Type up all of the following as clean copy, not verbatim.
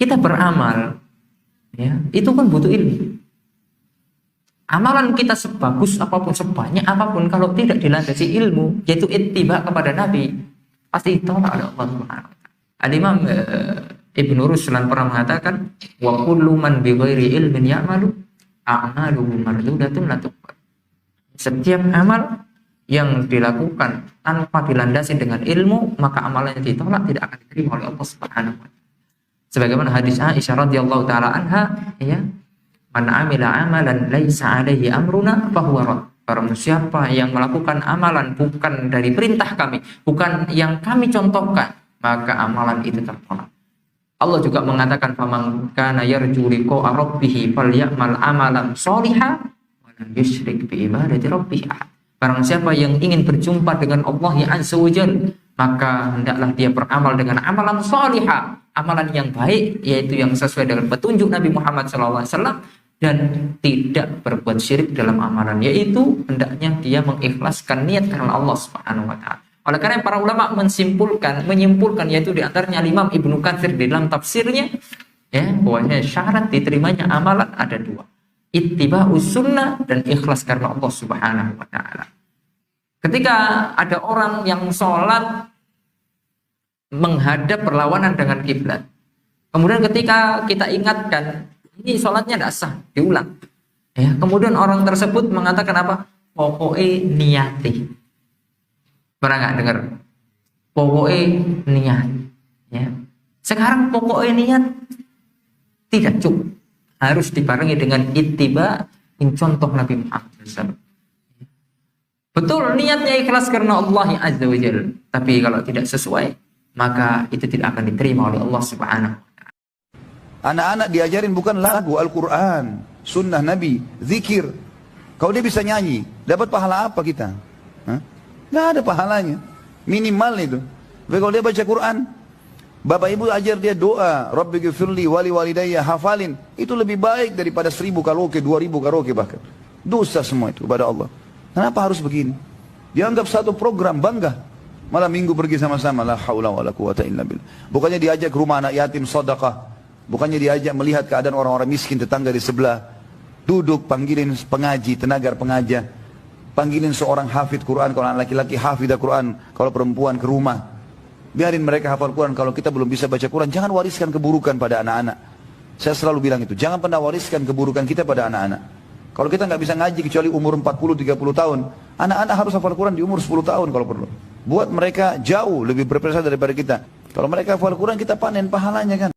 kita beramal, ya, itu kan butuh ilmu. Amalan kita sebagus apapun, sebanyak apapun, kalau tidak dilandasi ilmu, yaitu ittiba kepada Nabi, pasti ditolak oleh Allah Subhanahu wa taala. Al-Imam Ibnu Ruslan pernah mengatakan, wa kullu man bi ghairi ilmin ya'malu a'maluhu mardudatun la tuqbal. Setiap amal yang dilakukan tanpa dilandasi dengan ilmu, maka amalannya ditolak, tidak akan diterima oleh Allah Subhanahu wa taala. Sebagaimana hadis Aisyah radhiyallahu taala anha, ya, man amila amalan laisa alaihi amruna fahuwa rad. Barang siapa yang melakukan amalan bukan dari perintah kami, bukan yang kami contohkan, maka amalan itu tertolak. Allah juga mengatakan, faman kana yarju liqa'a rabbih falyamal amalan sholihan wa la yusyrik bi ibadati rabbih ahad. Barang siapa yang ingin berjumpa dengan Allah Azza wa Jalla, maka hendaklah dia beramal dengan amalan sholihah, amalan yang baik, yaitu yang sesuai dengan petunjuk Nabi Muhammad SAW, dan tidak berbuat syirik dalam amalan, yaitu hendaknya dia mengikhlaskan niat karena Allah Subhanahu wa taala. Oleh karena para ulama menyimpulkan, yaitu di antaranya Imam Ibnu Katsir di dalam tafsirnya, ya, bahwasanya syarat diterimanya amalan ada dua, ittiba'us sunnah dan ikhlas karena Allah Subhanahu wa taala. Ketika ada orang yang sholat menghadap berlawanan dengan kiblat, kemudian ketika kita ingatkan, ini sholatnya tidak sah, diulang, ya, kemudian orang tersebut mengatakan apa? Pokoknya niati. Pernah nggak dengar? Pokoknya niat, ya. Sekarang pokoknya niat tidak cukup, harus dibarengi dengan ittiba, contoh Nabi Muhammad SAW. Betul, niatnya ikhlas karena Allah Azza wa Jalla, tapi kalau tidak sesuai, maka itu tidak akan diterima oleh Allah Subhanahu wa taala. Anak-anak diajarin bukan lagu, Al-Quran, sunnah Nabi, zikir. Kalau dia bisa nyanyi, dapat pahala apa kita? Nggak ada pahalanya, minimal itu. Tapi kalau dia baca Quran, bapak ibu ajar dia doa, Rabbi ghfirli wali walidayya, hafalin, itu lebih baik daripada 1000 karaoke, 2000 karaoke bahkan. Dosa semua itu kepada Allah. Kenapa harus begini? Dianggap satu program, bangga. Malah minggu pergi sama-sama, la haula wala quwata illa billah. Bukannya diajak ke rumah anak yatim sedekah, bukannya diajak melihat keadaan orang-orang miskin tetangga di sebelah, duduk panggilin pengaji, tenaga pengajar, panggilin seorang hafid Quran, kalau anak laki-laki hafidah Quran, kalau perempuan ke rumah. Biarin mereka hafal Quran. Kalau kita belum bisa baca Quran, jangan wariskan keburukan pada anak-anak. Saya selalu bilang itu, jangan pernah wariskan keburukan kita pada anak-anak. Kalau kita nggak bisa ngaji kecuali umur 40-30 tahun, anak-anak harus hafal Quran di umur 10 tahun kalau perlu. Buat mereka jauh lebih berprestasi daripada kita. Kalau mereka hafal Quran, kita panen pahalanya kan.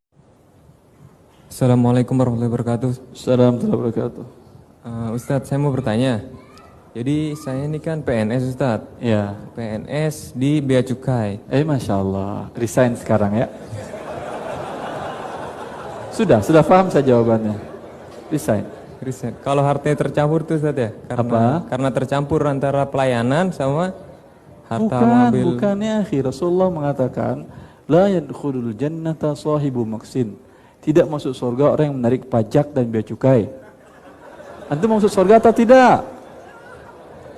Assalamualaikum warahmatullahi wabarakatuh. Assalamualaikum warahmatullahi wabarakatuh. Ustadz, saya mau bertanya. Jadi saya ini kan PNS, Ustadz. Ya. PNS di Bea Cukai. Masya Allah, resign sekarang ya. Sudah paham saya jawabannya. Resign. Kalau hartanya tercampur tuh, Ustadz, ya? Karena tercampur antara pelayanan sama harta mobil. Bukannya Rasulullah mengatakan, la yadkhulul jannata sahibu maksin. Tidak masuk surga orang yang menarik pajak dan bea cukai. Antum masuk surga atau tidak?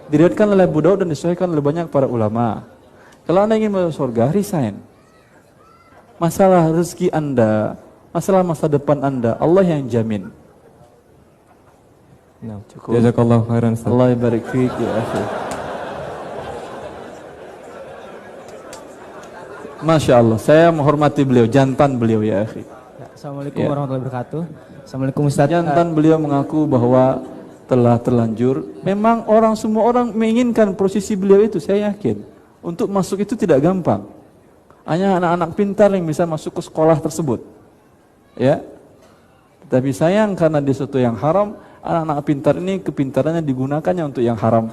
Diriwayatkan oleh Abu Daud dan disahihkan oleh banyak para ulama. Kalau Anda ingin masuk surga, resign. Masalah rezeki Anda, masalah masa depan Anda, Allah yang jamin. Nah, jazakallahu khairan, Ustaz. Allah barik fiik ya akhi. Masya Allah, saya menghormati beliau, jantan beliau ya akhi. Assalamualaikum warahmatullahi wabarakatuh. Assalamualaikum Ustaz. Jantan beliau mengaku bahwa telah terlanjur. Memang semua orang menginginkan posisi beliau itu, saya yakin. Untuk masuk itu tidak gampang. Hanya anak-anak pintar yang bisa masuk ke sekolah tersebut. Ya. Tapi sayang karena di sesuatu yang haram, anak-anak pintar ini kepintarannya digunakannya untuk yang haram.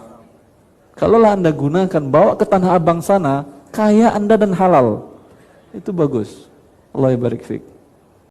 Kalaulah Anda gunakan, bawa ke Tanah Abang sana, kaya Anda dan halal. Itu bagus. Allah barik fiik.